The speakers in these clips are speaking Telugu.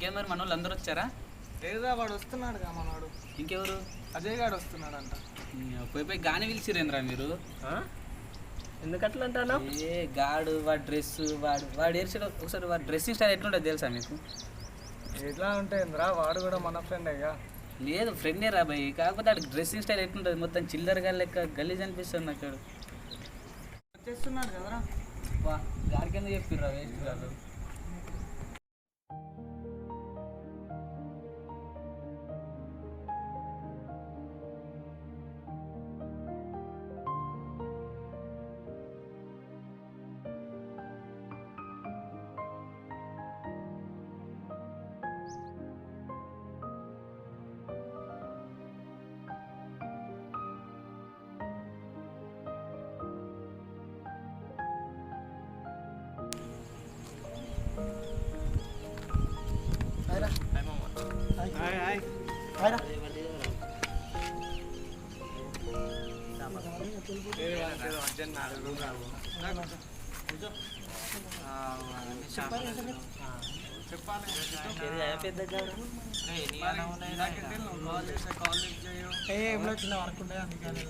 ఇంకేం మరి మన వాళ్ళు అందరూ వచ్చారా? లేదురా, వాడు వస్తున్నాడు కా మనవాడు. ఇంకెవరు? అజయ్ గాడు వస్తున్నాడు అంట. పోయి గాని పిలిచిరేంద్రా మీరు? ఎందుకట్లా అంటాను? ఏ గాడు వాడి డ్రెస్ వాడు ఏర్చాడు. ఒకసారి వాడి డ్రెస్సింగ్ స్టైల్ ఎట్లుంటుంది తెలుసా మీకు? ఎట్లా ఉంటుందిరా, వాడు కూడా మన ఫ్రెండేగా. లేదు ఫ్రెండే రా భయ్, కాకపోతే వాడికి డ్రెస్సింగ్ స్టైల్ ఎట్లుంటుంది మొత్తం చిల్లరగా లెక్క గలీజ్ అనిపిస్తుంది నాకు. వచ్చేస్తున్నాడు కదరా. గాడి కింద చెప్పిర్రా వేస్ట్ కాదు. చిన్న వర్క్ ఉండే అందుకని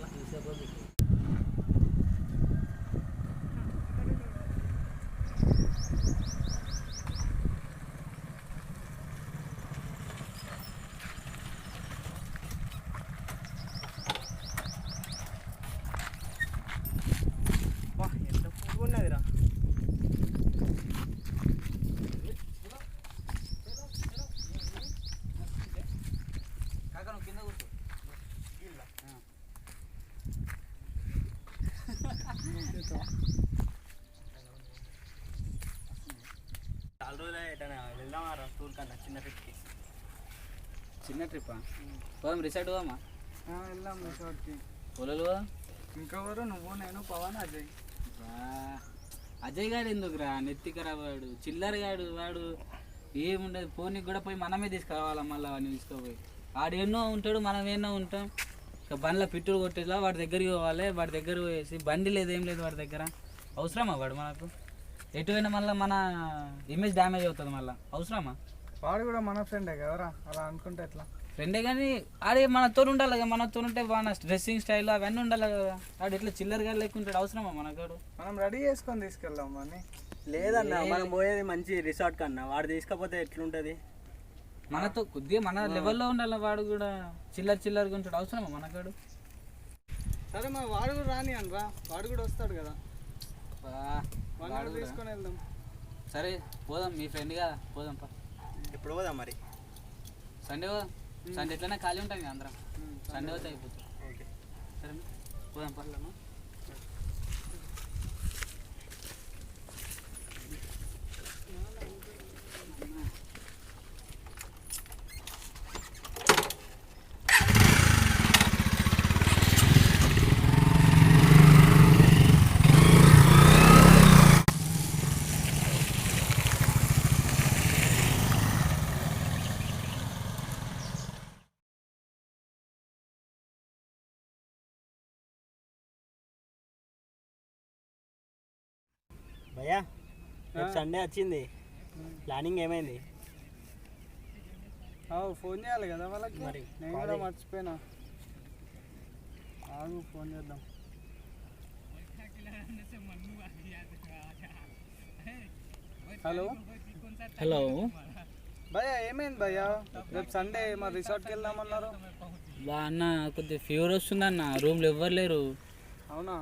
ఎంత పువ్వు ఉన్నదిరా. కాక నువ్వు కింద కూర్చో. చాలా రోజులు వెళ్దామా టూర్ కన్నా చిన్న ట్రిప్కి. చిన్న ట్రిప్పా? పోదాం రిసార్ట్ పోదామా? వెళ్దాం రిసార్ట్కి. పొలాలు పోదాం. ఇంకెవరు? నువ్వు, నేను, పవన్, అజయ్. అజయ్ గాడు ఎందుకురా నెత్తికరా, వాడు చిల్లరగాడు. వాడు ఏముండదు, ఫోన్కి కూడా పోయి మనమే తీసుకురావాలా మళ్ళీ వాడిని తీసుకోపోయి. వాడు ఎన్నో ఉంటాడు, మనం ఎన్నో ఉంటాం. ఇక బండ్ల పిట్టుడు కొట్టేలా వాడి దగ్గరికి పోవాలి. వాడి దగ్గర పోయేసి బండి లేదు ఏం లేదు వాడి దగ్గర. అవసరమా వాడు మనకు? ఎటువైనా మళ్ళీ మన ఇమేజ్ డ్యామేజ్ అవుతుంది మళ్ళీ. అవసరమా? వాడు కూడా మన ఫ్రెండే కదరా, అలా అనుకుంటే ఎట్లా? ఫ్రెండే కానీ ఆడే మనతో ఉండాలి కదా. మనతో ఉంటే మన డ్రెస్సింగ్ స్టైల్ అవన్నీ ఉండాలి కదా. వాడు ఇట్లా చిల్లరగా లేకుంటాడు. అవసరమా మనకాడు? మనం రెడీ చేసుకొని తీసుకెళ్దాం అని. లేదన్నా, మనం పోయేది మంచి రిసార్ట్ కన్నా. వాడు తీసుకపోతే ఎట్లుంటుంది? మనతో కొద్దిగా మన లెవెల్లో ఉండాలి. వాడు కూడా చిల్లరగా ఉంటాడు. అవసరమా మనకాడు? సరే మా వాడు కూడా రాని అనరా, వాడు కూడా వస్తాడు కదా. వాడు కూడా తీసుకొని వెళ్దాం. సరే పోదాం, మీ ఫ్రెండ్ కదా, పోదాం పా. ఎప్పుడు పోదాం మరి? సండే పోదాం. సండే ఎట్లయినా ఖాళీ ఉంటాం కదా అందరం. సండే పోతే అయిపోతుంది. ఓకే సరే పోదాం పర్లేమా? భయ్యా, రేపు సండే వచ్చింది, ప్లానింగ్ ఏమైంది? ఫోన్ చేయాలి కదా వాళ్ళకి. మరి నేను కూడా మర్చిపోయినా. ఆగు, ఫోన్ చేద్దాం. హలో హలో భయ్యా, ఏమైంది భయ్యా? రేపు సండే మరి రిసార్ట్కి వెళ్దామన్నారు. అన్న కొద్దిగా ఫీవర్ వస్తుంది అన్న, రూమ్లో ఎవ్వరు లేరు. అవునా?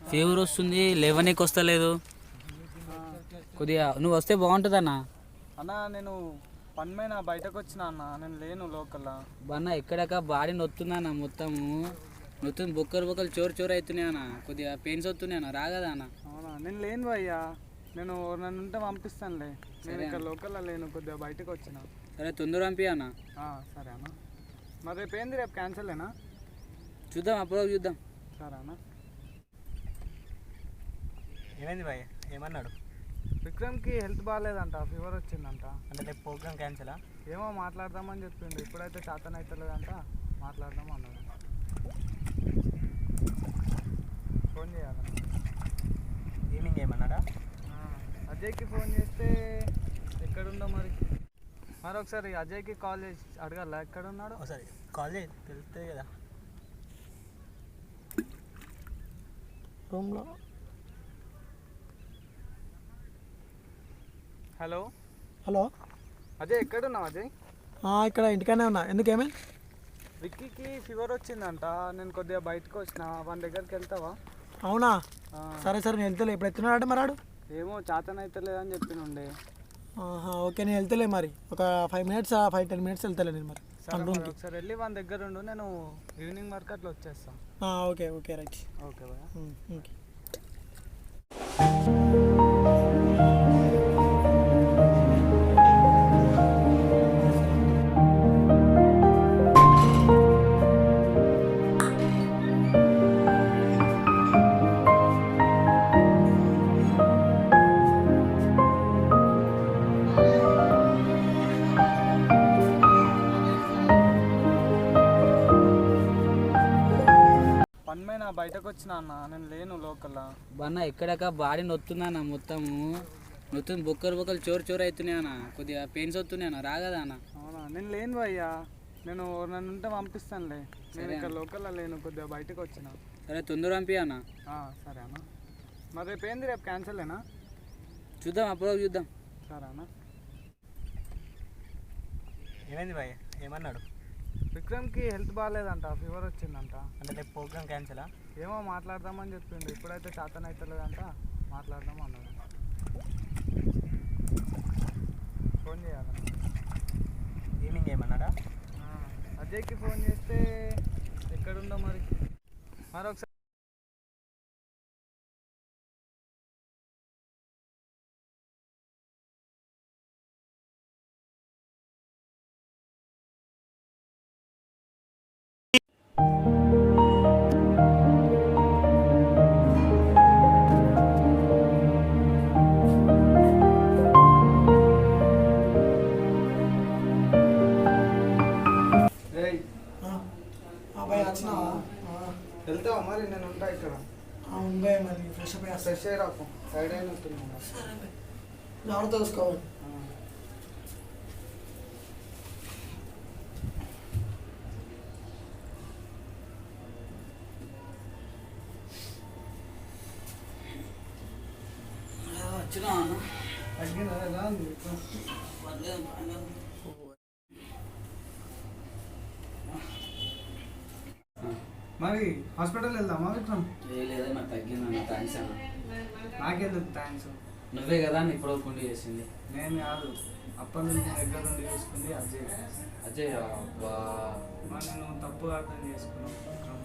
ఫీవర్ వస్తుంది, లేవనీకి వస్తలేదు. కొద్దిగా నువ్వు వస్తే బాగుంటుంది అన్న. అన్న నేను పని మీద బయటకు వచ్చిన అన్న, నేను లేను లోకల్. అన్న ఎక్కడక బాడీ నొత్తుందన్న, మొత్తం బొక్కలు చోరు అవుతున్నాయి అన్న. కొద్దిగా పెయిన్స్ వస్తున్నాయి అన్న, రాగదా అన్న? అవునా? నేను లేను భయ్యా, నేను నన్ను ఉంటే పంపిస్తానులే. నేను ఇక్కడ లోకల్లో లేను, కొద్దిగా బయటకు వచ్చిన. సరే తొందర పంపి అన్న. సరే అన్న. మరి రేపు ఏంది, రేపు క్యాన్సలేనా? చూద్దాం, అప్పుడు చూద్దాం. సరే అన్న. ఏమైంది భయ్య, ఏమన్నాడు? విక్రమ్కి హెల్త్ బాగాలేదంట, ఫీవర్ వచ్చిందంట. అంటే రేపు ప్రోగ్రామ్ క్యాన్సలా? ఏమో మాట్లాడదామని చెప్పిండు. ఇప్పుడైతే చేతన అవుతలేదంట, మాట్లాడదాం అన్నాడు. ఫోన్ చేయాలి. ఈవినింగ్ ఏమన్నాడా? అజయ్కి ఫోన్ చేస్తే ఎక్కడుండో మరి మరి ఒకసారి అజయ్కి కాల్ చేసి అడగాల ఎక్కడున్నాడు. ఒకసారి కాల్ చేయి, తెలుస్తుంది కదా. రూమ్లో. హలో హలో, అజయ్ ఎక్కడున్నావు అజయ్? ఇక్కడ ఇంటికానే ఉన్నా. ఎందుకేమే? విక్కీకి ఫీవర్ వచ్చిందంట, నేను కొద్దిగా బయటకు వచ్చిన, వాని దగ్గరికి వెళ్తావా? అవునా, సరే సరే నేను వెళ్తలే. ఇప్పుడు ఎత్తున్నాడు మరి ఆడు? ఏమో చేతన అయితే లేదని చెప్పినుండే. ఓకే నేను వెళ్తలే మరి. ఒక 5 మినిట్స్ 5-10 మినిట్స్ వెళ్తలే నేను మరి. సరే మరి ఒకసారి వెళ్ళి వాని దగ్గర ఉండు, నేను ఈవినింగ్ వరకు అట్లా వచ్చేస్తాను. Okay okay right. ఓకే భయ్యా. ఓకే. పనిమైన బయటకు వచ్చిన అన్న, నేను లేను లోకల్. బన్న ఎక్కడక బాడీ నొత్తుందా అన్న, మొత్తము నొత్తుంది. బొక్కలు చోరు చోరు అవుతున్నాయి అన్న, కొద్దిగా పెయిన్స్ వస్తున్నాయి అన్న. రాగదా అన్న? అవునా, నేను లేను భయ్యా, నేను నన్ను ఉంటే పంపిస్తానులే. నేను ఇక్కడ లోకల్లో లేను, కొద్దిగా బయటకు వచ్చిన. సరే తొందర పంపి అన్న. సరే అన్న. మరి రేపు ఏంది, రేపు క్యాన్సలేనా? చూద్దాం, అప్పుడు చూద్దాం. సరే అన్న. ఏమైంది భయ్య, ఏమన్నాడు? విక్రమ్కి హెల్త్ బాగాలేదంట, ఫీవర్ వచ్చిందంట. అంటే రేపు ప్రోగ్రామ్ క్యాన్సలా? ఏమో మాట్లాడదామని చెప్పిండు, ఇప్పుడైతే చేతన అవుతలేదంట, మాట్లాడదాం అన్నాడు. ఫోన్ చేయాలి. ఈవినింగ్ ఏమన్నాడా? అజయ్కి ఫోన్ చేస్తే ఎక్కడుందో మరి ఒకసారి. వెళ్తావా మరి? నేను ఉంటా ఇక్కడ. మరి ఫ్రెష్ అప్ అయ్యి ఫ్రెష్ అయ్యి రాకు, సైడ్ అయినట్టున్నా. జాగ్రత్త చూసుకోవాలి. వచ్చినా అన్న? తగ్గిందా? ఎలా ఉంది? మరి హాస్పిటల్ వెళ్దామా విక్రమ్? లేదా మరి తగ్గిందన్న. థ్యాంక్స్ అన్న. నాకెందుకు థ్యాంక్స్? నువ్వే కదా అని ఇప్పుడు పుండి చేసింది. నేను కాదు, అప్పటి నుంచి దగ్గర నుండి చూసుకుంది అజయ్. అజయ్ అబ్బా, మరి నేను తప్పుగా అర్థం చేసుకున్నాను విక్రమ్.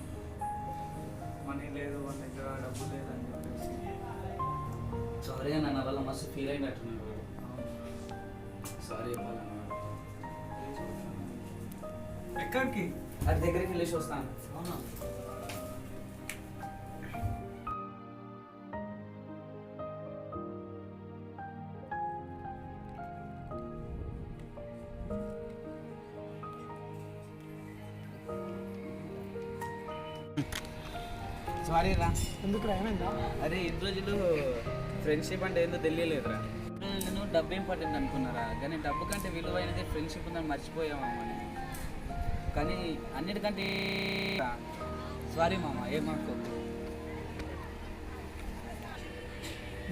మనీ లేదు, వాళ్ళ దగ్గర డబ్బు లేదని చెప్పేసి. సారీ అన్న, నా వల్ల మస్తు ఫీల్ అయినట్టున్నాడు. సారీ చెప్పాలన్న. ఎక్కడికి? అది దగ్గరికి వెళ్ళేసి వస్తాను. అవునా? సారీ రా. ఎందుకురా, ఏమైందా? అరే ఇన్ని రోజులు ఫ్రెండ్షిప్ అంటే ఏందో తెలియలేదురా. నేను డబ్బు ఇంపార్టెంట్ అనుకున్నారా, కానీ డబ్బు కంటే విలువైనది ఫ్రెండ్షిప్ ఉందని మర్చిపోయామా అని. కానీ అన్నిటికంటే సారీ మామ, ఏమనుకో.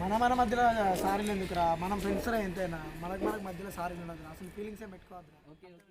మన మధ్యలో సారీలు ఎందుకురా? మనం ఫ్రెండ్స్ రా ఎంతైనా. మనకు మధ్యలో సారీలు ఉండదు. అసలు ఫీలింగ్స్ ఏం పెట్టుకోవద్దురా. Okay okay.